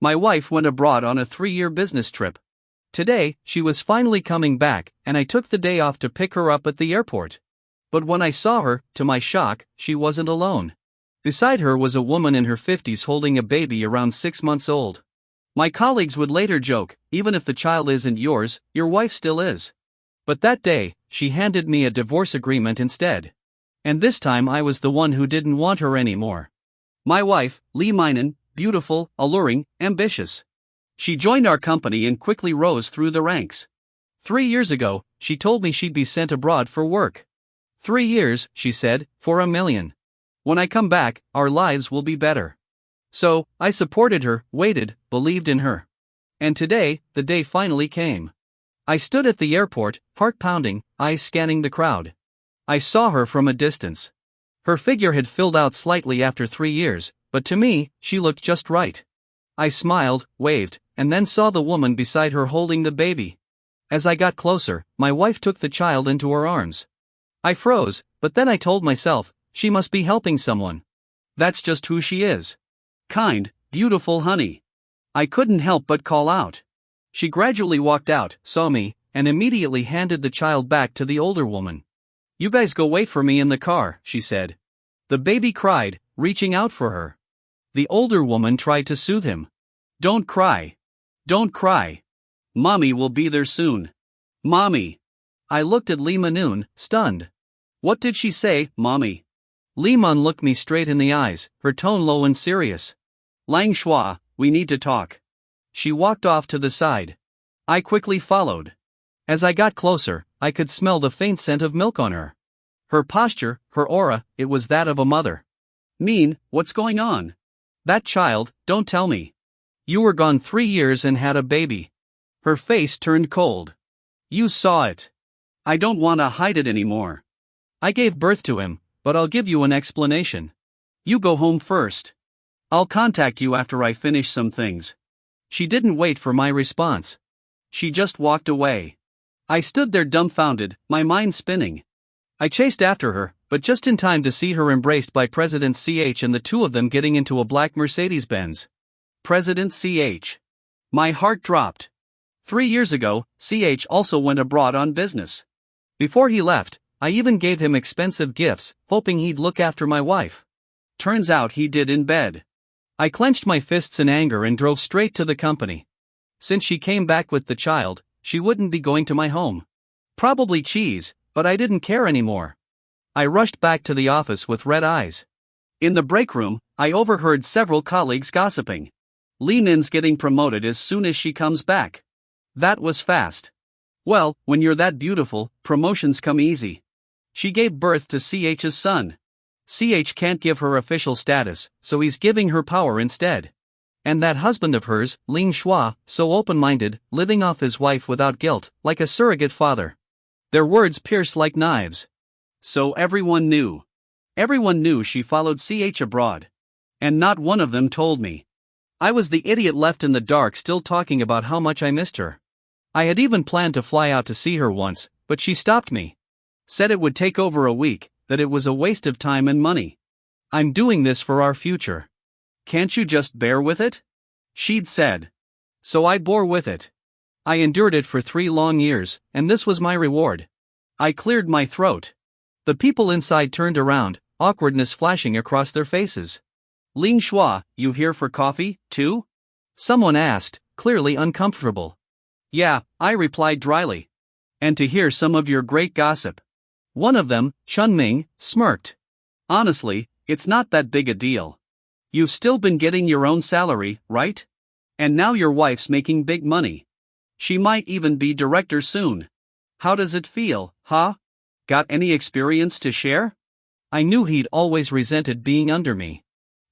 My wife went abroad on a 3-year business trip. Today, she was finally coming back, and I took the day off to pick her up at the airport. But when I saw her, to my shock, she wasn't alone. Beside her was a woman in her 50s holding a baby around 6 months old. My colleagues would later joke, even if the child isn't yours, your wife still is. But that day, she handed me a divorce agreement instead. And this time I was the one who didn't want her anymore. My wife, Minun, beautiful, alluring, ambitious. She joined our company and quickly rose through the ranks. 3 years ago, she told me she'd be sent abroad for work. 3 years, she said, for $1 million. When I come back, our lives will be better. So, I supported her, waited, believed in her. And today, the day finally came. I stood at the airport, heart pounding, eyes scanning the crowd. I saw her from a distance. Her figure had filled out slightly after 3 years, but to me, she looked just right. I smiled, waved, and then saw the woman beside her holding the baby. As I got closer, my wife took the child into her arms. I froze, but then I told myself, she must be helping someone. That's just who she is. Kind, beautiful honey. I couldn't help but call out. She gradually walked out, saw me, and immediately handed the child back to the older woman. You guys go wait for me in the car, she said. The baby cried, reaching out for her. The older woman tried to soothe him. Don't cry. Don't cry. Mommy will be there soon. Mommy. I looked at Minun, stunned. What did she say, Mommy? Minun looked me straight in the eyes, her tone low and serious. Lang Shua, we need to talk. She walked off to the side. I quickly followed. As I got closer, I could smell the faint scent of milk on her. Her posture, her aura, it was that of a mother. What's going on? That child, don't tell me. You were gone 3 years and had a baby. Her face turned cold. You saw it. I don't want to hide it anymore. I gave birth to him, but I'll give you an explanation. You go home first. I'll contact you after I finish some things. She didn't wait for my response. She just walked away. I stood there dumbfounded, my mind spinning. I chased after her, but just in time to see her embraced by President CH and the two of them getting into a black Mercedes-Benz. President CH. My heart dropped. 3 years ago, CH also went abroad on business. Before he left, I even gave him expensive gifts, hoping he'd look after my wife. Turns out he did in bed. I clenched my fists in anger and drove straight to the company. Since she came back with the child, she wouldn't be going to my home. Probably cheese, but I didn't care anymore. I rushed back to the office with red eyes. In the break room, I overheard several colleagues gossiping. Minun's getting promoted as soon as she comes back. That was fast. Well, when you're that beautiful, promotions come easy. She gave birth to CH's son. CH can't give her official status, so he's giving her power instead. And that husband of hers, Ling Shua, so open-minded, living off his wife without guilt, like a surrogate father. Their words pierced like knives. So everyone knew. Everyone knew she followed CH abroad. And not one of them told me. I was the idiot left in the dark still talking about how much I missed her. I had even planned to fly out to see her once, but she stopped me. Said it would take over a week, that it was a waste of time and money. I'm doing this for our future. Can't you just bear with it? She'd said. So I bore with it. I endured it for 3 long years, and this was my reward. I cleared my throat. The people inside turned around, awkwardness flashing across their faces. Ling Shua, you here for coffee, too? Someone asked, clearly uncomfortable. Yeah, I replied dryly. And to hear some of your great gossip. One of them, Chunming, smirked. Honestly, it's not that big a deal. You've still been getting your own salary, right? And now your wife's making big money. She might even be director soon. How does it feel, huh? Got any experience to share? I knew he'd always resented being under me.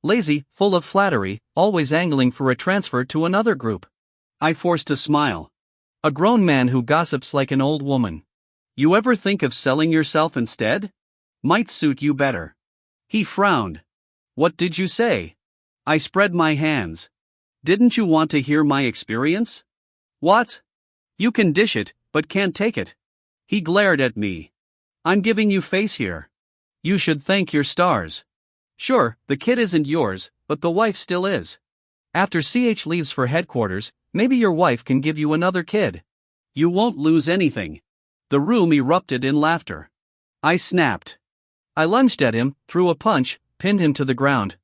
Lazy, full of flattery, always angling for a transfer to another group. I forced a smile. A grown man who gossips like an old woman. You ever think of selling yourself instead? Might suit you better. He frowned. What did you say? I spread my hands. Didn't you want to hear my experience? What? You can dish it, but can't take it. He glared at me. I'm giving you face here. You should thank your stars. Sure, the kid isn't yours, but the wife still is. After CH leaves for headquarters, maybe your wife can give you another kid. You won't lose anything. The room erupted in laughter. I snapped. I lunged at him, threw a punch, pinned him to the ground.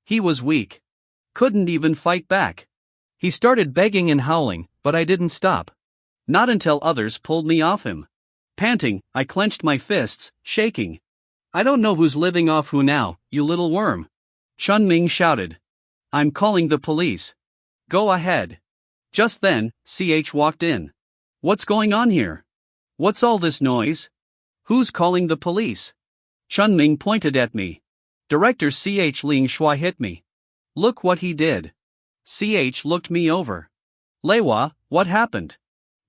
He was weak. Couldn't even fight back. He started begging and howling, but I didn't stop. Not until others pulled me off him. Panting, I clenched my fists, shaking. I don't know who's living off who now, you little worm. Chunming shouted. I'm calling the police. Go ahead. Just then, CH walked in. What's going on here? What's all this noise? Who's calling the police? Chunming pointed at me. Director CH Ling Shua hit me. Look what he did. CH looked me over. Leiwa, what happened?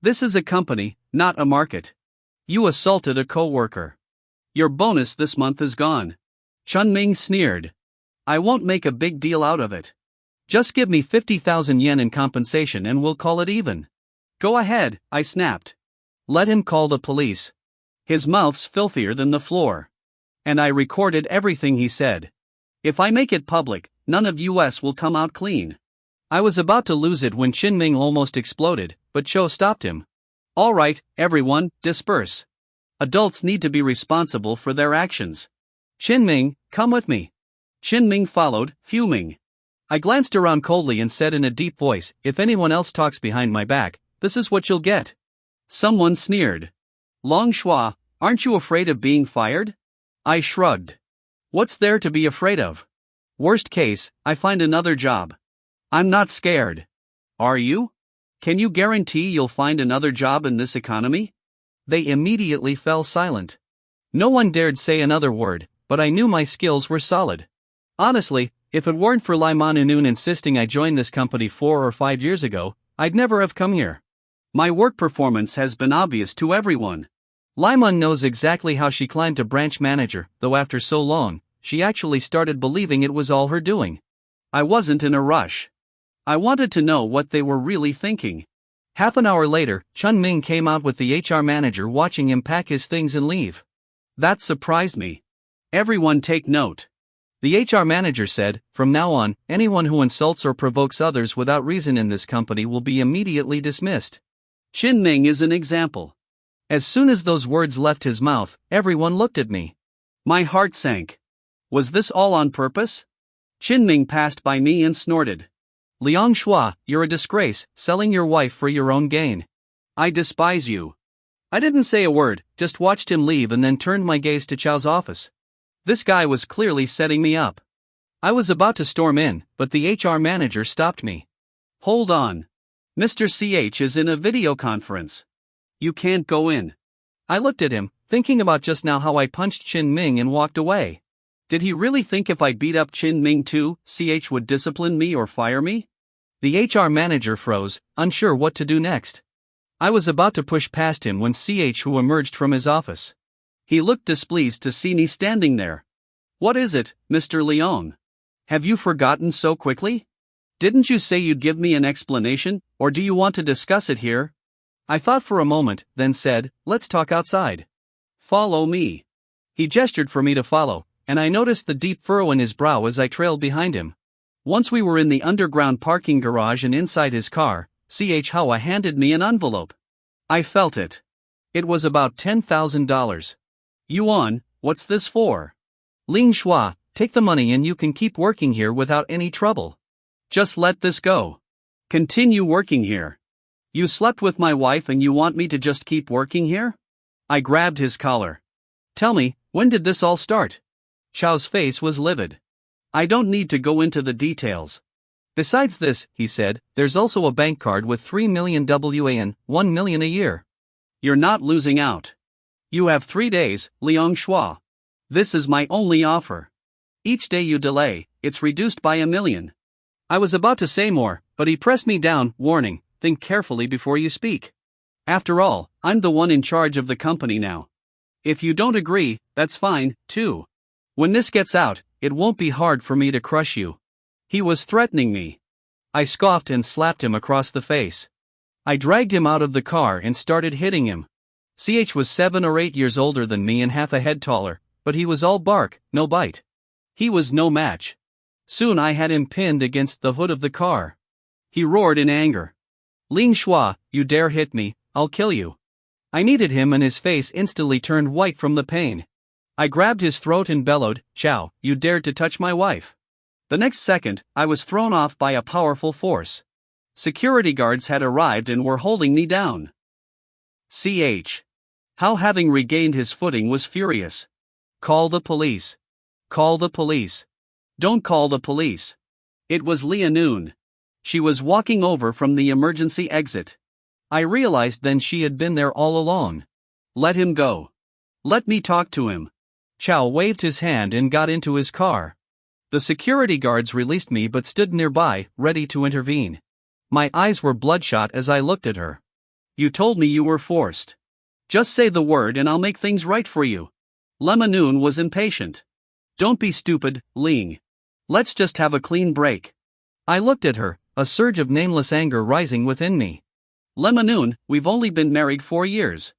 This is a company, not a market. You assaulted a co-worker. Your bonus this month is gone. Chunming sneered. I won't make a big deal out of it. Just give me 50,000 yen in compensation and we'll call it even. Go ahead, I snapped. Let him call the police. His mouth's filthier than the floor. And I recorded everything he said. If I make it public, none of US will come out clean. I was about to lose it when Chinming almost exploded, but Cho stopped him. All right, everyone, disperse. Adults need to be responsible for their actions. Chinming, come with me. Chinming followed, fuming. I glanced around coldly and said in a deep voice, if anyone else talks behind my back, this is what you'll get. Someone sneered. Long Shua, aren't you afraid of being fired? I shrugged. What's there to be afraid of? Worst case, I find another job. I'm not scared. Are you? Can you guarantee you'll find another job in this economy? They immediately fell silent. No one dared say another word, but I knew my skills were solid. Honestly, if it weren't for Minun insisting I join this company 4 or 5 years ago, I'd never have come here. My work performance has been obvious to everyone. Lyman knows exactly how she climbed to branch manager, though after so long, she actually started believing it was all her doing. I wasn't in a rush. I wanted to know what they were really thinking. Half an hour later, Chunming came out with the HR manager watching him pack his things and leave. That surprised me. Everyone take note. The HR manager said, from now on, anyone who insults or provokes others without reason in this company will be immediately dismissed. Chinming is an example. As soon as those words left his mouth, everyone looked at me. My heart sank. Was this all on purpose? Chinming passed by me and snorted. Liang Shua, you're a disgrace, selling your wife for your own gain. I despise you. I didn't say a word, just watched him leave and then turned my gaze to Chow's office. This guy was clearly setting me up. I was about to storm in, but the HR manager stopped me. Hold on. Mr. CH is in a video conference. You can't go in. I looked at him, thinking about just now how I punched Chinming and walked away. Did he really think if I beat up Chinming too, CH would discipline me or fire me? The HR manager froze, unsure what to do next. I was about to push past him when CH who emerged from his office. He looked displeased to see me standing there. What is it, Mr. Leong? Have you forgotten so quickly? Didn't you say you'd give me an explanation, or do you want to discuss it here? I thought for a moment, then said, let's talk outside. Follow me. He gestured for me to follow, and I noticed the deep furrow in his brow as I trailed behind him. Once we were in the underground parking garage and inside his car, CH Hua handed me an envelope. I felt it. It was about $10,000. Yuan, what's this for? Ling Shua, take the money and you can keep working here without any trouble. Just let this go. Continue working here. You slept with my wife and you want me to just keep working here? I grabbed his collar. Tell me, when did this all start? Chow's face was livid. I don't need to go into the details. Besides this, he said, there's also a bank card with 3 million WAN, 1 million a year. You're not losing out. You have 3 days, Liang Shua. This is my only offer. Each day you delay, it's reduced by 1 million. I was about to say more, but he pressed me down, warning, think carefully before you speak. After all, I'm the one in charge of the company now. If you don't agree, that's fine, too. When this gets out, it won't be hard for me to crush you. He was threatening me. I scoffed and slapped him across the face. I dragged him out of the car and started hitting him. CH was 7 or 8 years older than me and half a head taller, but he was all bark, no bite. He was no match. Soon I had him pinned against the hood of the car. He roared in anger. Ling Shua, you dare hit me, I'll kill you. I needed him and his face instantly turned white from the pain. I grabbed his throat and bellowed, Chow, you dared to touch my wife. The next second, I was thrown off by a powerful force. Security guards had arrived and were holding me down. Ch. How, having regained his footing, was furious. Call the police. Call the police. Don't call the police. It was Minun. She was walking over from the emergency exit. I realized then she had been there all along. Let him go. Let me talk to him. Chow waved his hand and got into his car. The security guards released me but stood nearby, ready to intervene. My eyes were bloodshot as I looked at her. You told me you were forced. Just say the word and I'll make things right for you. Minun was impatient. Don't be stupid, Ling. Let's just have a clean break. I looked at her, a surge of nameless anger rising within me. Minun, we've only been married 4 years.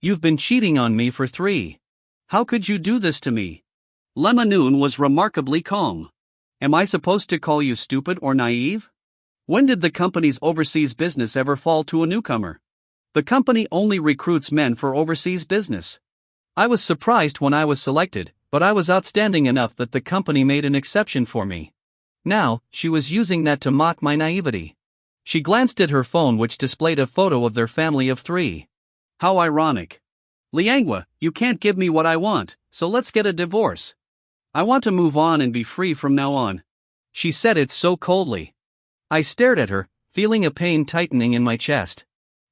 You've been cheating on me for 3. How could you do this to me? Minun was remarkably calm. Am I supposed to call you stupid or naive? When did the company's overseas business ever fall to a newcomer? The company only recruits men for overseas business. I was surprised when I was selected, but I was outstanding enough that the company made an exception for me. Now, she was using that to mock my naivety. She glanced at her phone, which displayed a photo of their family of 3. How ironic. Liangwa, you can't give me what I want, so let's get a divorce. I want to move on and be free from now on. She said it so coldly. I stared at her, feeling a pain tightening in my chest.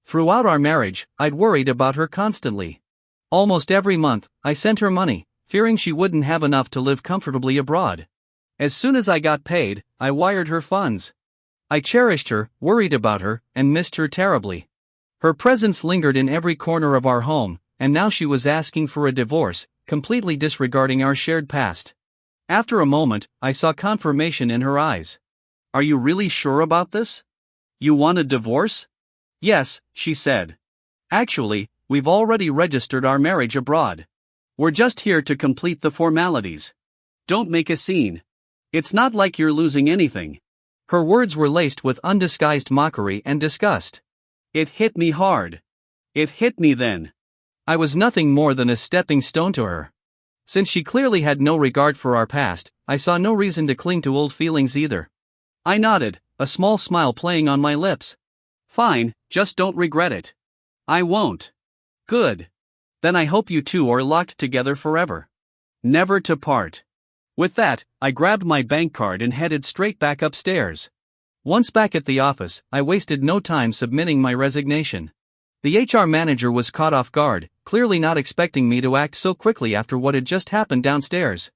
Throughout our marriage, I'd worried about her constantly. Almost every month, I sent her money, fearing she wouldn't have enough to live comfortably abroad. As soon as I got paid, I wired her funds. I cherished her, worried about her, and missed her terribly. Her presence lingered in every corner of our home, and now she was asking for a divorce, completely disregarding our shared past. After a moment, I saw confirmation in her eyes. Are you really sure about this? You want a divorce? Yes, she said. Actually, we've already registered our marriage abroad. We're just here to complete the formalities. Don't make a scene. It's not like you're losing anything. Her words were laced with undisguised mockery and disgust. It hit me hard. It hit me then. I was nothing more than a stepping stone to her. Since she clearly had no regard for our past, I saw no reason to cling to old feelings either. I nodded, a small smile playing on my lips. Fine, just don't regret it. I won't. Good. Then I hope you two are locked together forever. Never to part. With that, I grabbed my bank card and headed straight back upstairs. Once back at the office, I wasted no time submitting my resignation. The HR manager was caught off guard, clearly not expecting me to act so quickly after what had just happened downstairs.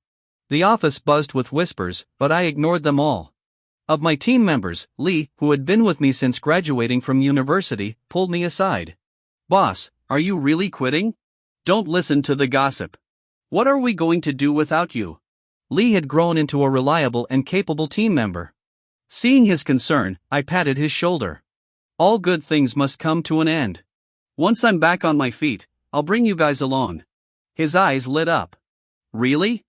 The office buzzed with whispers, but I ignored them all. Of my team members, Lee, who had been with me since graduating from university, pulled me aside. Boss, are you really quitting? Don't listen to the gossip. What are we going to do without you? Lee had grown into a reliable and capable team member. Seeing his concern, I patted his shoulder. All good things must come to an end. Once I'm back on my feet, I'll bring you guys along. His eyes lit up. Really?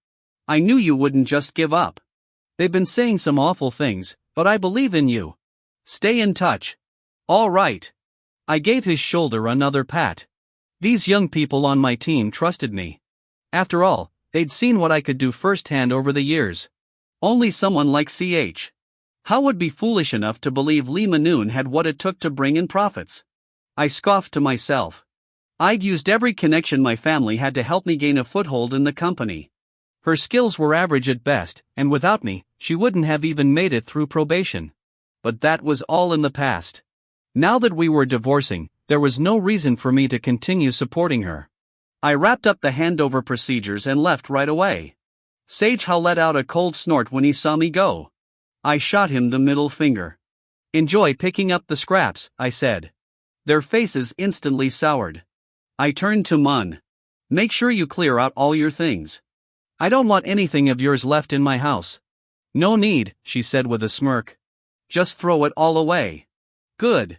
I knew you wouldn't just give up. They've been saying some awful things, but I believe in you. Stay in touch. All right. I gave his shoulder another pat. These young people on my team trusted me. After all, they'd seen what I could do firsthand over the years. Only someone like CH. How would be foolish enough to believe Minun had what it took to bring in profits? I scoffed to myself. I'd used every connection my family had to help me gain a foothold in the company. Her skills were average at best, and without me, she wouldn't have even made it through probation. But that was all in the past. Now that we were divorcing, there was no reason for me to continue supporting her. I wrapped up the handover procedures and left right away. Sage Hao let out a cold snort when he saw me go. I shot him the middle finger. Enjoy picking up the scraps, I said. Their faces instantly soured. I turned to Mun. Make sure you clear out all your things. I don't want anything of yours left in my house. No need, she said with a smirk. Just throw it all away. Good.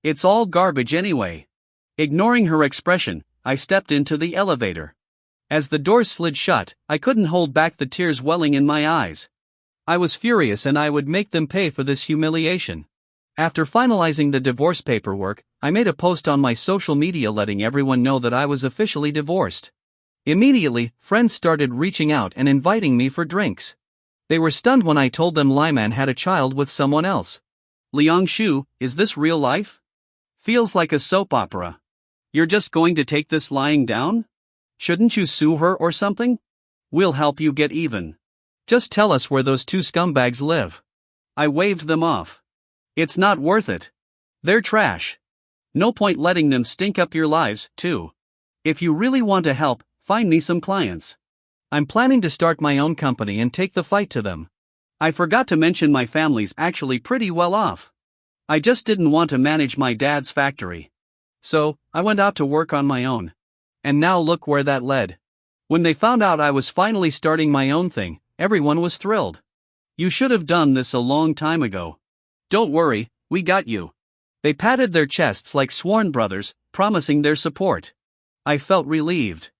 It's all garbage anyway. Ignoring her expression, I stepped into the elevator. As the doors slid shut, I couldn't hold back the tears welling in my eyes. I was furious and I would make them pay for this humiliation. After finalizing the divorce paperwork, I made a post on my social media letting everyone know that I was officially divorced. Immediately, friends started reaching out and inviting me for drinks. They were stunned when I told them Lyman had a child with someone else. Liang Shu, is this real life? Feels like a soap opera. You're just going to take this lying down? Shouldn't you sue her or something? We'll help you get even. Just tell us where those two scumbags live. I waved them off. It's not worth it. They're trash. No point letting them stink up your lives, too. If you really want to help, find me some clients. I'm planning to start my own company and take the fight to them. I forgot to mention my family's actually pretty well off. I just didn't want to manage my dad's factory. So, I went out to work on my own. And now look where that led. When they found out I was finally starting my own thing, everyone was thrilled. You should have done this a long time ago. Don't worry, we got you. They patted their chests like sworn brothers, promising their support. I felt relieved.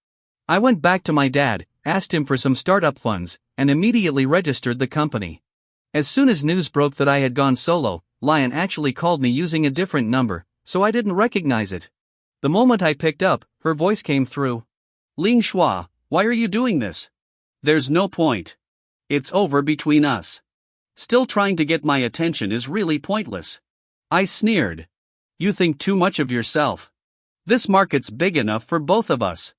I went back to my dad, asked him for some startup funds, and immediately registered the company. As soon as news broke that I had gone solo, Lion actually called me using a different number, so I didn't recognize it. The moment I picked up, her voice came through. Ling Shua, why are you doing this? There's no point. It's over between us. Still trying to get my attention is really pointless. I sneered. You think too much of yourself. This market's big enough for both of us.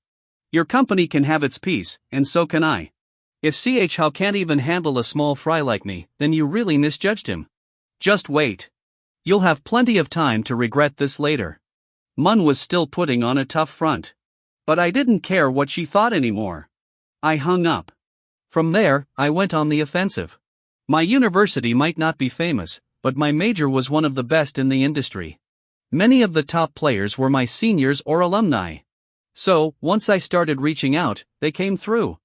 Your company can have its piece, and so can I. If CH Hao can't even handle a small fry like me, then you really misjudged him. Just wait. You'll have plenty of time to regret this later. Mun was still putting on a tough front. But I didn't care what she thought anymore. I hung up. From there, I went on the offensive. My university might not be famous, but my major was one of the best in the industry. Many of the top players were my seniors or alumni. So, once I started reaching out, they came through.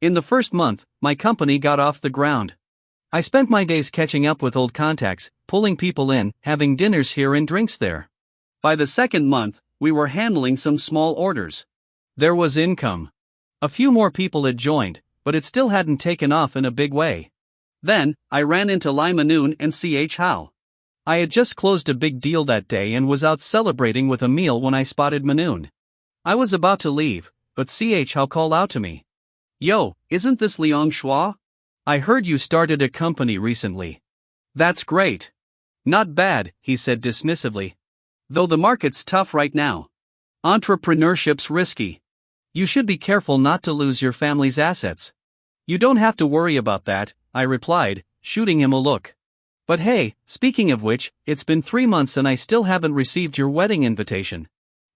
In the first month, my company got off the ground. I spent my days catching up with old contacts, pulling people in, having dinners here and drinks there. By the second month, we were handling some small orders. There was income. A few more people had joined, but it still hadn't taken off in a big way. Then, I ran into Minun and CH Hao. I had just closed a big deal that day and was out celebrating with a meal when I spotted Minun. I was about to leave, but CH Hao called out to me. Yo, isn't this Liang Shua? I heard you started a company recently. That's great. Not bad, he said dismissively. Though the market's tough right now. Entrepreneurship's risky. You should be careful not to lose your family's assets. You don't have to worry about that, I replied, shooting him a look. But hey, speaking of which, it's been 3 months and I still haven't received your wedding invitation.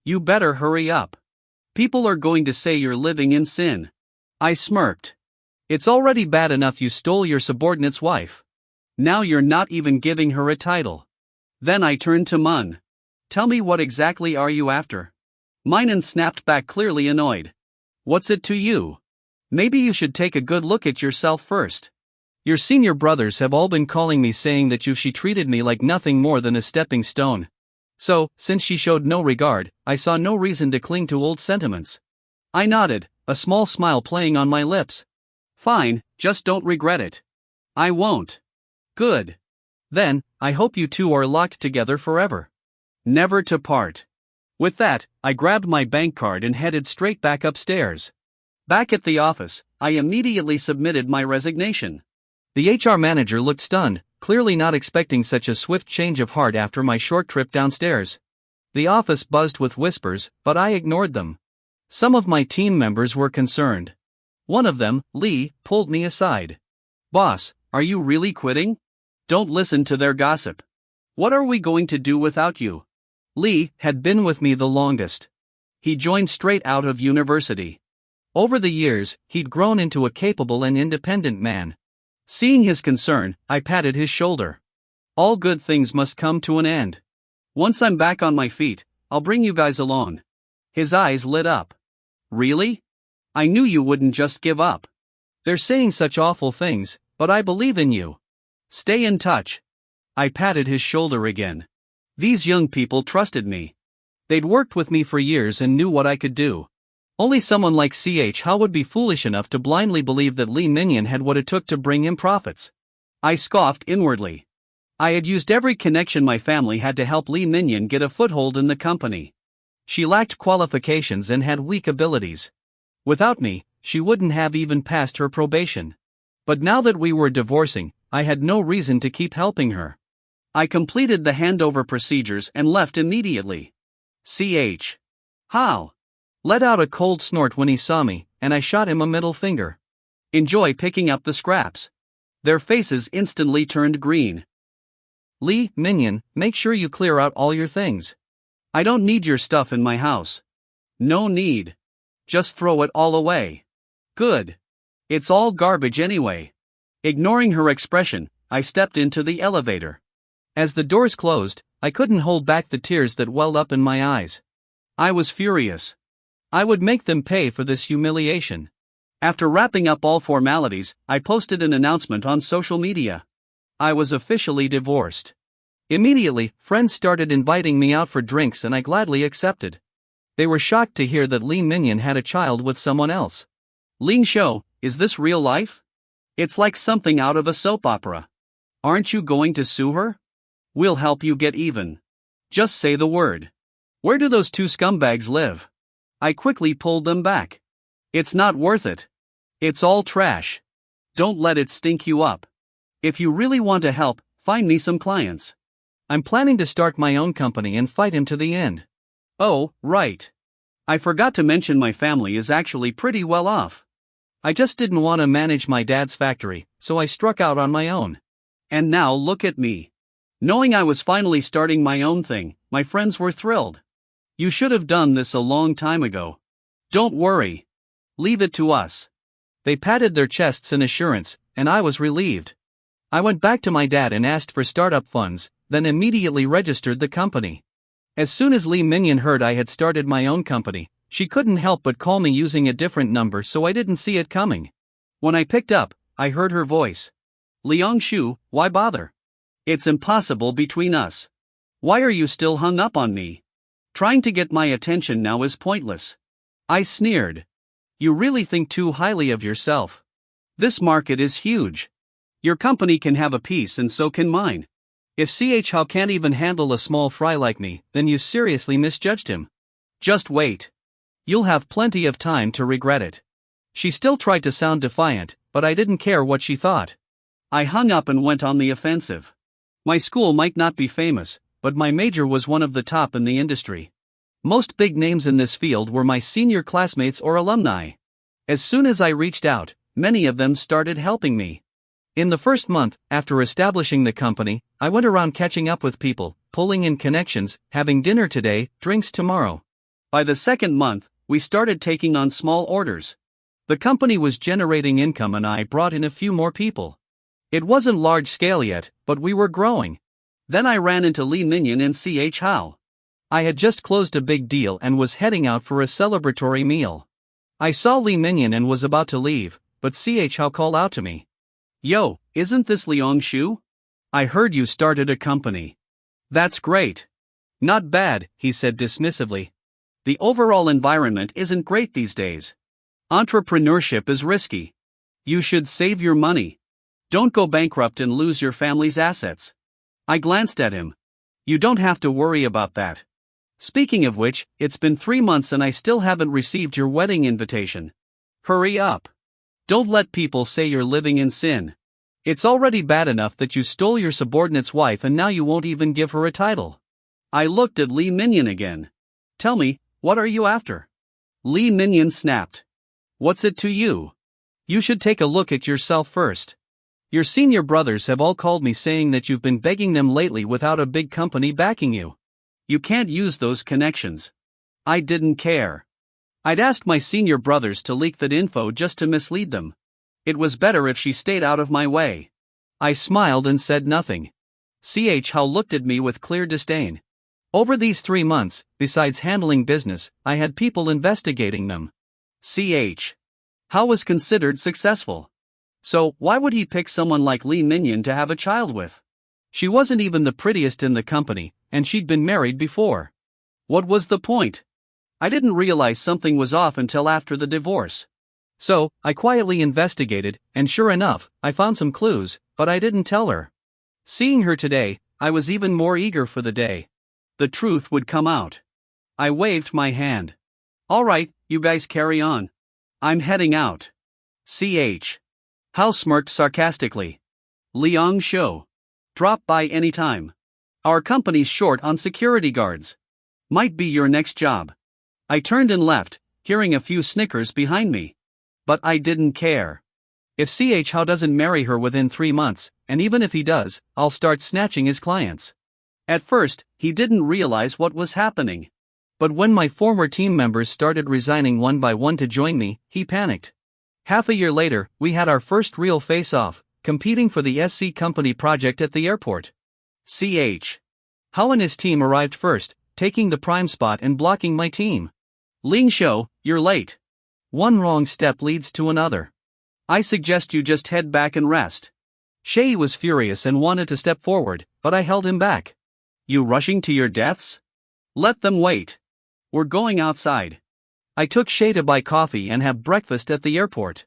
You better hurry up. People are going to say you're living in sin. I smirked. It's already bad enough you stole your subordinate's wife. Now you're not even giving her a title. Then I turned to Mun. Tell me, what exactly are you after? Minun snapped back, clearly annoyed. What's it to you? Maybe you should take a good look at yourself first. Your senior brothers have all been calling me saying that she treated me like nothing more than a stepping stone. So, since she showed no regard, I saw no reason to cling to old sentiments. I nodded, a small smile playing on my lips. Fine, just don't regret it. I won't. Good. Then, I hope you two are locked together forever. Never to part. With that, I grabbed my bank card and headed straight back upstairs. Back at the office, I immediately submitted my resignation. The HR manager looked stunned, clearly not expecting such a swift change of heart after my short trip downstairs. The office buzzed with whispers, but I ignored them. Some of my team members were concerned. One of them, Lee, pulled me aside. Boss, are you really quitting? Don't listen to their gossip. What are we going to do without you? Lee had been with me the longest. He joined straight out of university. Over the years, he'd grown into a capable and independent man. Seeing his concern, I patted his shoulder. All good things must come to an end. Once I'm back on my feet, I'll bring you guys along. His eyes lit up. Really? I knew you wouldn't just give up. They're saying such awful things, but I believe in you. Stay in touch. I patted his shoulder again. These young people trusted me. They'd worked with me for years and knew what I could do. Only someone like CH Hao would be foolish enough to blindly believe that Li Minyan had what it took to bring him profits. I scoffed inwardly. I had used every connection my family had to help Lee Minun get a foothold in the company. She lacked qualifications and had weak abilities. Without me, she wouldn't have even passed her probation. But now that we were divorcing, I had no reason to keep helping her. I completed the handover procedures and left immediately. Hal let out a cold snort when he saw me, and I shot him a middle finger. Enjoy picking up the scraps. Their faces instantly turned green. Lee Minun, make sure you clear out all your things. I don't need your stuff in my house. No need. Just throw it all away. Good. It's all garbage anyway. Ignoring her expression, I stepped into the elevator. As the doors closed, I couldn't hold back the tears that welled up in my eyes. I was furious. I would make them pay for this humiliation. After wrapping up all formalities, I posted an announcement on social media. I was officially divorced. Immediately, friends started inviting me out for drinks and I gladly accepted. They were shocked to hear that Lee Minun had a child with someone else. Ling Shou, is this real life? It's like something out of a soap opera. Aren't you going to sue her? We'll help you get even. Just say the word. Where do those two scumbags live? I quickly pulled them back. It's not worth it. It's all trash. Don't let it stink you up. If you really want to help, find me some clients. I'm planning to start my own company and fight him to the end. Oh, right. I forgot to mention my family is actually pretty well off. I just didn't want to manage my dad's factory, so I struck out on my own. And now look at me. Knowing I was finally starting my own thing, my friends were thrilled. You should have done this a long time ago. Don't worry. Leave it to us. They patted their chests in assurance, and I was relieved. I went back to my dad and asked for startup funds, then immediately registered the company. As soon as Lee Minun heard I had started my own company, she couldn't help but call me using a different number, so I didn't see it coming. When I picked up, I heard her voice. Liang Shu, why bother? It's impossible between us. Why are you still hung up on me? Trying to get my attention now is pointless. I sneered. You really think too highly of yourself. This market is huge. Your company can have a piece and so can mine. If Hao can't even handle a small fry like me, then you seriously misjudged him. Just wait. You'll have plenty of time to regret it. She still tried to sound defiant, but I didn't care what she thought. I hung up and went on the offensive. My school might not be famous, but my major was one of the top in the industry. Most big names in this field were my senior classmates or alumni. As soon as I reached out, many of them started helping me. In the first month, after establishing the company, I went around catching up with people, pulling in connections, having dinner today, drinks tomorrow. By the second month, we started taking on small orders. The company was generating income and I brought in a few more people. It wasn't large scale yet, but we were growing. Then I ran into Lee Minun and Hao. I had just closed a big deal and was heading out for a celebratory meal. I saw Lee Minun and was about to leave, but Hao called out to me. Yo, isn't this Liang Shu? I heard you started a company. That's great. Not bad, he said dismissively. The overall environment isn't great these days. Entrepreneurship is risky. You should save your money. Don't go bankrupt and lose your family's assets. I glanced at him. You don't have to worry about that. Speaking of which, it's been 3 months and I still haven't received your wedding invitation. Hurry up. Don't let people say you're living in sin. It's already bad enough that you stole your subordinate's wife and now you won't even give her a title. I looked at Lee Minun again. Tell me, what are you after? Lee Minun snapped. What's it to you? You should take a look at yourself first. Your senior brothers have all called me saying that you've been begging them lately without a big company backing you. You can't use those connections. I didn't care. I'd asked my senior brothers to leak that info just to mislead them. It was better if she stayed out of my way. I smiled and said nothing. Hao looked at me with clear disdain. Over these 3 months, besides handling business, I had people investigating them. Hao was considered successful. So, why would he pick someone like Lee Minun to have a child with? She wasn't even the prettiest in the company, and she'd been married before. What was the point? I didn't realize something was off until after the divorce. So, I quietly investigated, and sure enough, I found some clues, but I didn't tell her. Seeing her today, I was even more eager for the day the truth would come out. I waved my hand. Alright, you guys carry on. I'm heading out. Hao smirked sarcastically. Liang Shou. Drop by anytime. Our company's short on security guards. Might be your next job. I turned and left, hearing a few snickers behind me. But I didn't care. If Hao doesn't marry her within 3 months, and even if he does, I'll start snatching his clients. At first, he didn't realize what was happening. But when my former team members started resigning one by one to join me, he panicked. Half a year later, we had our first real face-off, competing for the SC Company project at the airport. Hao and his team arrived first, taking the prime spot and blocking my team. Ling Shou, you're late. One wrong step leads to another. I suggest you just head back and rest. Shay was furious and wanted to step forward, but I held him back. You rushing to your deaths? Let them wait. We're going outside. I took Shay to buy coffee and have breakfast at the airport.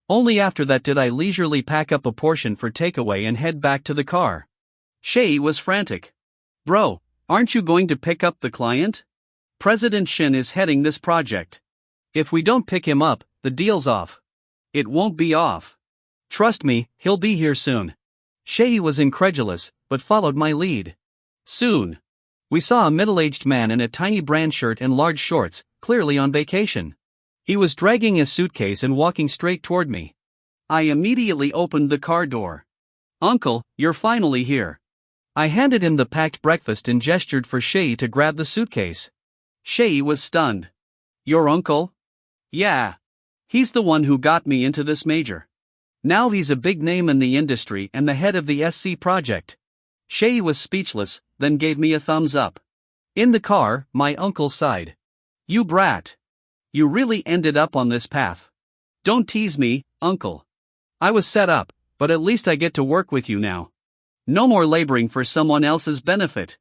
Only after that did I leisurely pack up a portion for takeaway and head back to the car. Shay was frantic. Bro, aren't you going to pick up the client? President Shin is heading this project. If we don't pick him up, the deal's off. It won't be off. Trust me, he'll be here soon. Shay was incredulous, but followed my lead. Soon. We saw a middle-aged man in a tiny brand shirt and large shorts, clearly on vacation. He was dragging a suitcase and walking straight toward me. I immediately opened the car door. Uncle, you're finally here. I handed him the packed breakfast and gestured for Shay to grab the suitcase. Shay was stunned. Your uncle? Yeah. He's the one who got me into this major. Now he's a big name in the industry and the head of the SC project. Shay was speechless, then gave me a thumbs up. In the car, my uncle sighed. You brat. You really ended up on this path. Don't tease me, uncle. I was set up, but at least I get to work with you now. No more laboring for someone else's benefit.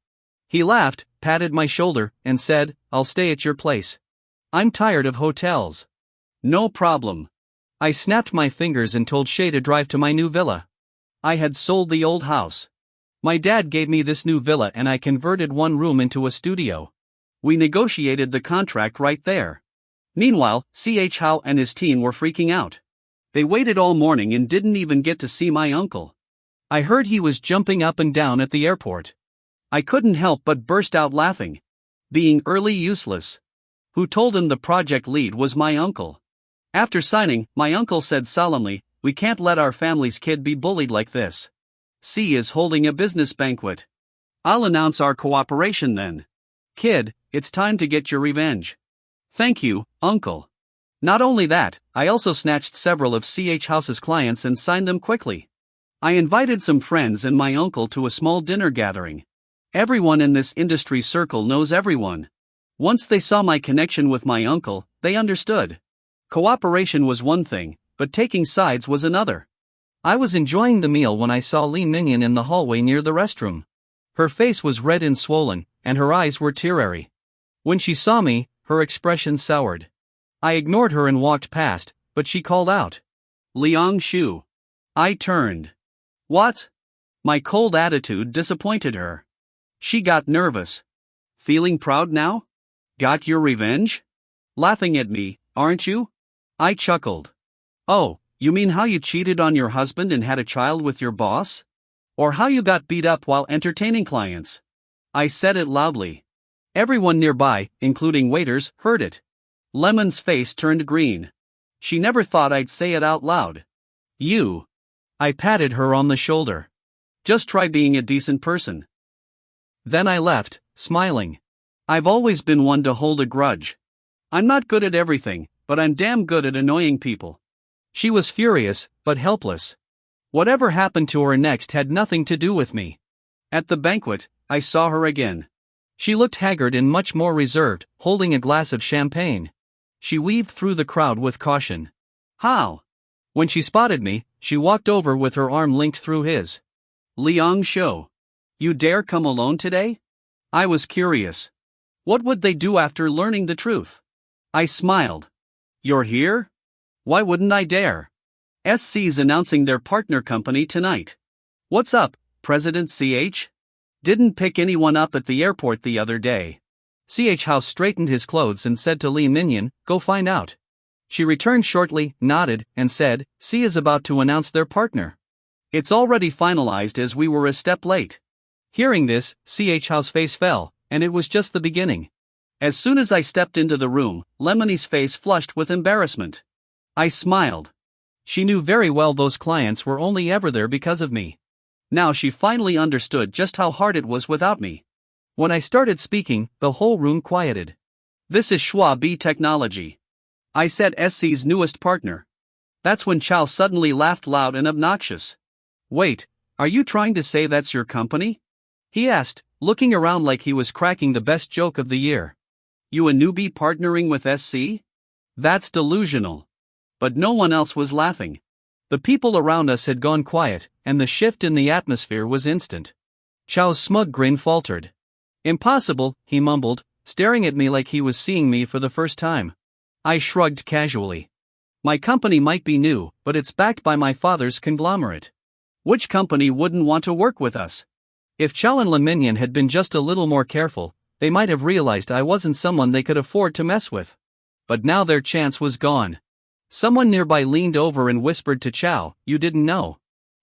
He laughed, patted my shoulder, and said, I'll stay at your place. I'm tired of hotels. No problem. I snapped my fingers and told Shay to drive to my new villa. I had sold the old house. My dad gave me this new villa and I converted one room into a studio. We negotiated the contract right there. Meanwhile, Hao and his team were freaking out. They waited all morning and didn't even get to see my uncle. I heard he was jumping up and down at the airport. I couldn't help but burst out laughing. Being early useless. Who told him the project lead was my uncle? After signing, my uncle said solemnly, we can't let our family's kid be bullied like this. C is holding a business banquet. I'll announce our cooperation then. Kid, it's time to get your revenge. Thank you, uncle. Not only that, I also snatched several of House's clients and signed them quickly. I invited some friends and my uncle to a small dinner gathering. Everyone in this industry circle knows everyone. Once they saw my connection with my uncle, they understood. Cooperation was one thing, but taking sides was another. I was enjoying the meal when I saw Li Minun in the hallway near the restroom. Her face was red and swollen, and her eyes were teary. When she saw me, her expression soured. I ignored her and walked past, but she called out. Liang Shou. I turned. What? My cold attitude disappointed her. She got nervous. Feeling proud now? Got your revenge? Laughing at me, aren't you? I chuckled. Oh, you mean how you cheated on your husband and had a child with your boss? Or how you got beat up while entertaining clients? I said it loudly. Everyone nearby, including waiters, heard it. Lemon's face turned green. She never thought I'd say it out loud. You. I patted her on the shoulder. Just try being a decent person. Then I left, smiling. I've always been one to hold a grudge. I'm not good at everything, but I'm damn good at annoying people. She was furious, but helpless. Whatever happened to her next had nothing to do with me. At the banquet, I saw her again. She looked haggard and much more reserved, holding a glass of champagne. She weaved through the crowd with caution. How? When she spotted me, she walked over with her arm linked through his. Liang Shou. You dare come alone today? I was curious. What would they do after learning the truth? I smiled. You're here? Why wouldn't I dare? SC's announcing their partner company tonight. What's up, President CH? Didn't pick anyone up at the airport the other day. CH House straightened his clothes and said to Li Minun, go find out. She returned shortly, nodded, and said, C is about to announce their partner. It's already finalized as we were a step late. Hearing this, CH House face fell, and it was just the beginning. As soon as I stepped into the room, Lemony's face flushed with embarrassment. I smiled. She knew very well those clients were only ever there because of me. Now she finally understood just how hard it was without me. When I started speaking, the whole room quieted. This is Schwab Technology. I said SC's newest partner. That's when Chow suddenly laughed loud and obnoxious. Wait, are you trying to say that's your company? He asked, looking around like he was cracking the best joke of the year. You a newbie partnering with SC? That's delusional. But no one else was laughing. The people around us had gone quiet, and the shift in the atmosphere was instant. Chow's smug grin faltered. Impossible, he mumbled, staring at me like he was seeing me for the first time. I shrugged casually. My company might be new, but it's backed by my father's conglomerate. Which company wouldn't want to work with us? If Chow and Le Minion had been just a little more careful, they might have realized I wasn't someone they could afford to mess with. But now their chance was gone. Someone nearby leaned over and whispered to Chow, you didn't know.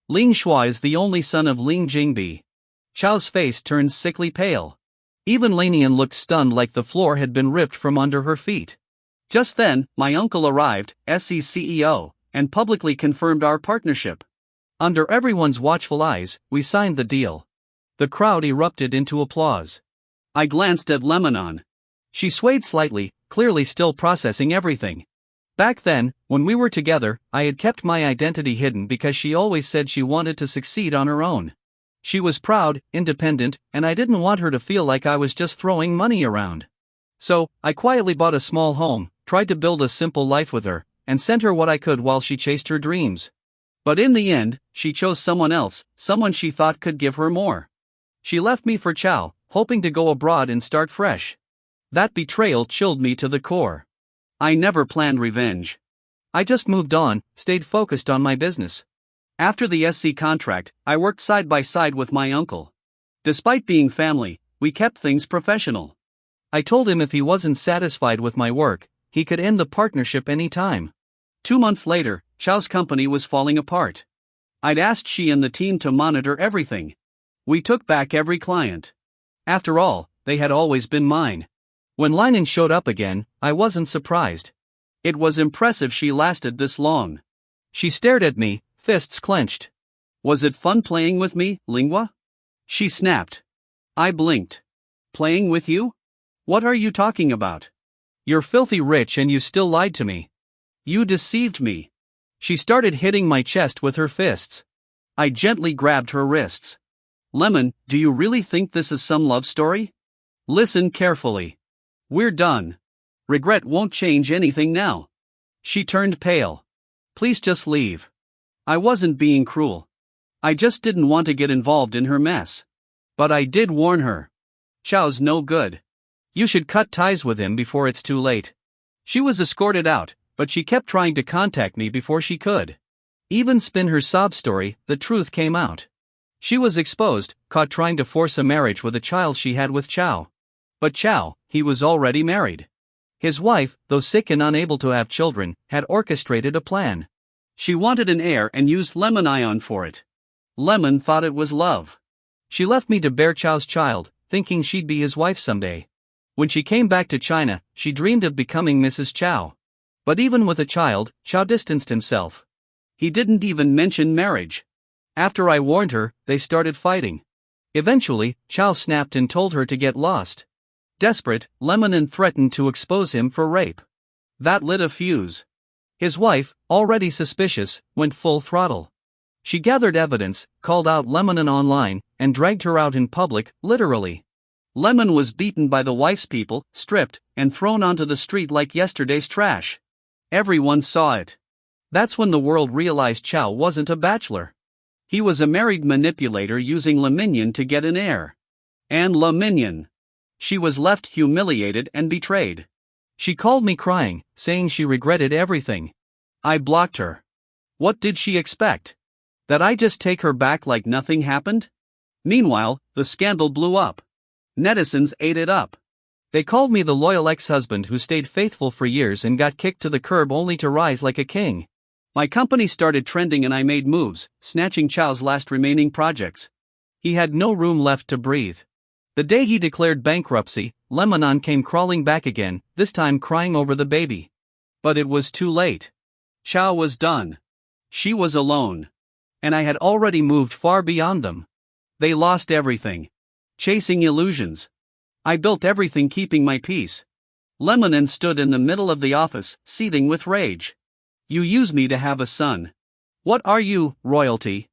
Ling Shuai is the only son of Ling Jingbi. Chow's face turned sickly pale. Even Lanian looked stunned like the floor had been ripped from under her feet. Just then, my uncle arrived, SC's CEO, and publicly confirmed our partnership. Under everyone's watchful eyes, we signed the deal. The crowd erupted into applause. I glanced at Lemonon. She swayed slightly, clearly still processing everything. Back then, when we were together, I had kept my identity hidden because she always said she wanted to succeed on her own. She was proud, independent, and I didn't want her to feel like I was just throwing money around. So, I quietly bought a small home, tried to build a simple life with her, and sent her what I could while she chased her dreams. But in the end, she chose someone else, someone she thought could give her more. She left me for Chow, hoping to go abroad and start fresh. That betrayal chilled me to the core. I never planned revenge. I just moved on, stayed focused on my business. After the SC contract, I worked side by side with my uncle. Despite being family, we kept things professional. I told him if he wasn't satisfied with my work, he could end the partnership any time. 2 months later, Chow's company was falling apart. I'd asked she and the team to monitor everything. We took back every client. After all, they had always been mine. When Linen showed up again, I wasn't surprised. It was impressive she lasted this long. She stared at me, fists clenched. Was it fun playing with me, Lingua? She snapped. I blinked. Playing with you? What are you talking about? You're filthy rich and you still lied to me. You deceived me. She started hitting my chest with her fists. I gently grabbed her wrists. Lemon, do you really think this is some love story? Listen carefully. We're done. Regret won't change anything now. She turned pale. Please just leave. I wasn't being cruel. I just didn't want to get involved in her mess. But I did warn her. Chow's no good. You should cut ties with him before it's too late. She was escorted out, but she kept trying to contact me before she could. Even spin her sob story, the truth came out. She was exposed, caught trying to force a marriage with a child she had with Chow. But Chow, he was already married. His wife, though sick and unable to have children, had orchestrated a plan. She wanted an heir and used Lemon Ion for it. Lemon thought it was love. She left me to bear Chow's child, thinking she'd be his wife someday. When she came back to China, she dreamed of becoming Mrs. Chow. But even with a child, Chow distanced himself. He didn't even mention marriage. After I warned her, they started fighting. Eventually, Chow snapped and told her to get lost. Desperate, Lemonon threatened to expose him for rape. That lit a fuse. His wife, already suspicious, went full throttle. She gathered evidence, called out Lemonon online, and dragged her out in public, literally. Lemon was beaten by the wife's people, stripped, and thrown onto the street like yesterday's trash. Everyone saw it. That's when the world realized Chow wasn't a bachelor. He was a married manipulator using Le Minion to get an heir. And Le Minion. She was left humiliated and betrayed. She called me crying, saying she regretted everything. I blocked her. What did she expect? That I just take her back like nothing happened? Meanwhile, the scandal blew up. Netizens ate it up. They called me the loyal ex-husband who stayed faithful for years and got kicked to the curb only to rise like a king. My company started trending and I made moves, snatching Chow's last remaining projects. He had no room left to breathe. The day he declared bankruptcy, Minun came crawling back again, this time crying over the baby. But it was too late. Chow was done. She was alone. And I had already moved far beyond them. They lost everything. Chasing illusions. I built everything keeping my peace. Minun stood in the middle of the office, seething with rage. You use me to have a son. What are you, royalty?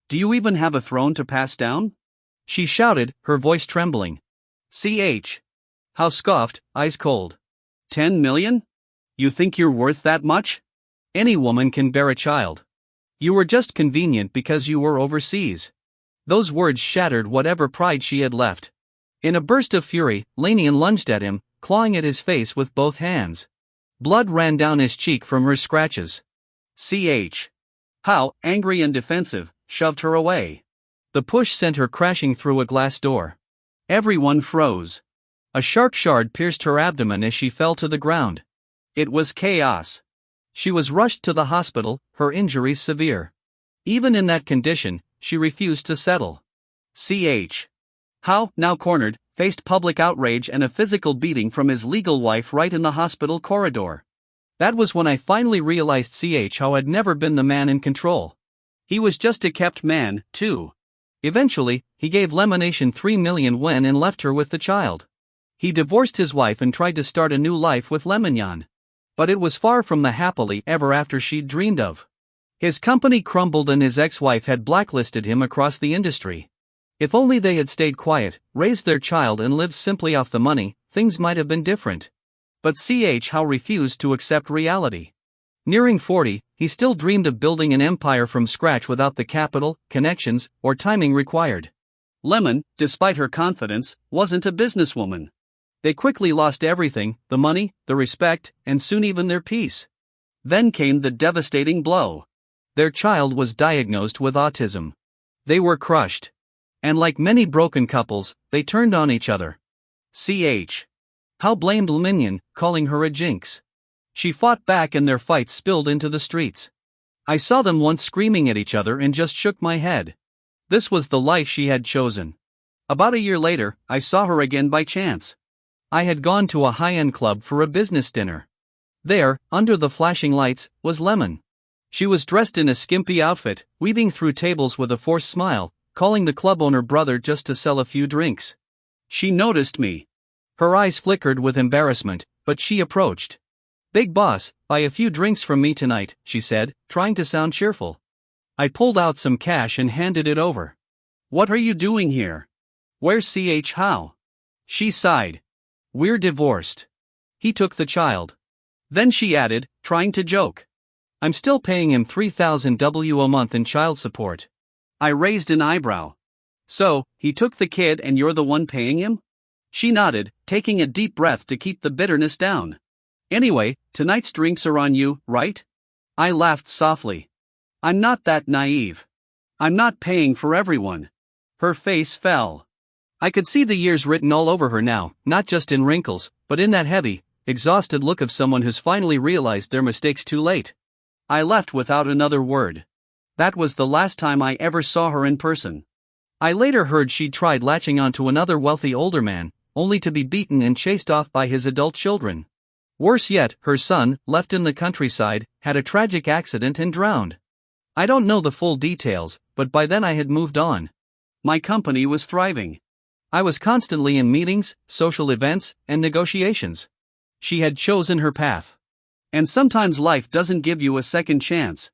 Do you even have a throne to pass down? She shouted, her voice trembling. How scoffed, eyes cold. 10 million? You think you're worth that much? Any woman can bear a child. You were just convenient because you were overseas. Those words shattered whatever pride she had left. In a burst of fury, Lanian lunged at him, clawing at his face with both hands. Blood ran down his cheek from her scratches. How, angry and defensive, shoved her away. The push sent her crashing through a glass door. Everyone froze. A shark shard pierced her abdomen as she fell to the ground. It was chaos. She was rushed to the hospital, her injuries severe. Even in that condition, she refused to settle. How, now cornered, faced public outrage and a physical beating from his legal wife right in the hospital corridor. That was when I finally realized How had never been the man in control. He was just a kept man, too. Eventually, he gave Lemonation 3 million wen and left her with the child. He divorced his wife and tried to start a new life with Lemonyan. But it was far from the happily ever after she'd dreamed of. His company crumbled and his ex-wife had blacklisted him across the industry. If only they had stayed quiet, raised their child and lived simply off the money, things might have been different. But How refused to accept reality. Nearing 40, he still dreamed of building an empire from scratch without the capital, connections, or timing required. Lemon, despite her confidence, wasn't a businesswoman. They quickly lost everything, the money, the respect, and soon even their peace. Then came the devastating blow. Their child was diagnosed with autism. They were crushed. And like many broken couples, they turned on each other. How blamed Minun, calling her a jinx. She fought back and their fights spilled into the streets. I saw them once screaming at each other and just shook my head. This was the life she had chosen. About a year later, I saw her again by chance. I had gone to a high-end club for a business dinner. There, under the flashing lights, was Lemon. She was dressed in a skimpy outfit, weaving through tables with a forced smile, calling the club owner brother just to sell a few drinks. She noticed me. Her eyes flickered with embarrassment, but she approached. "Big boss, buy a few drinks from me tonight," she said, trying to sound cheerful. I pulled out some cash and handed it over. "What are you doing here? Where's How?" She sighed. "We're divorced." He took the child. Then she added, trying to joke. "I'm still paying him 3,000 W a month in child support." I raised an eyebrow. "So, he took the kid and you're the one paying him?" She nodded, taking a deep breath to keep the bitterness down. "Anyway, tonight's drinks are on you, right?" I laughed softly. "I'm not that naive. I'm not paying for everyone." Her face fell. I could see the years written all over her now, not just in wrinkles, but in that heavy, exhausted look of someone who's finally realized their mistakes too late. I left without another word. That was the last time I ever saw her in person. I later heard she'd tried latching onto another wealthy older man, only to be beaten and chased off by his adult children. Worse yet, her son, left in the countryside, had a tragic accident and drowned. I don't know the full details, but by then I had moved on. My company was thriving. I was constantly in meetings, social events, and negotiations. She had chosen her path. And sometimes life doesn't give you a second chance.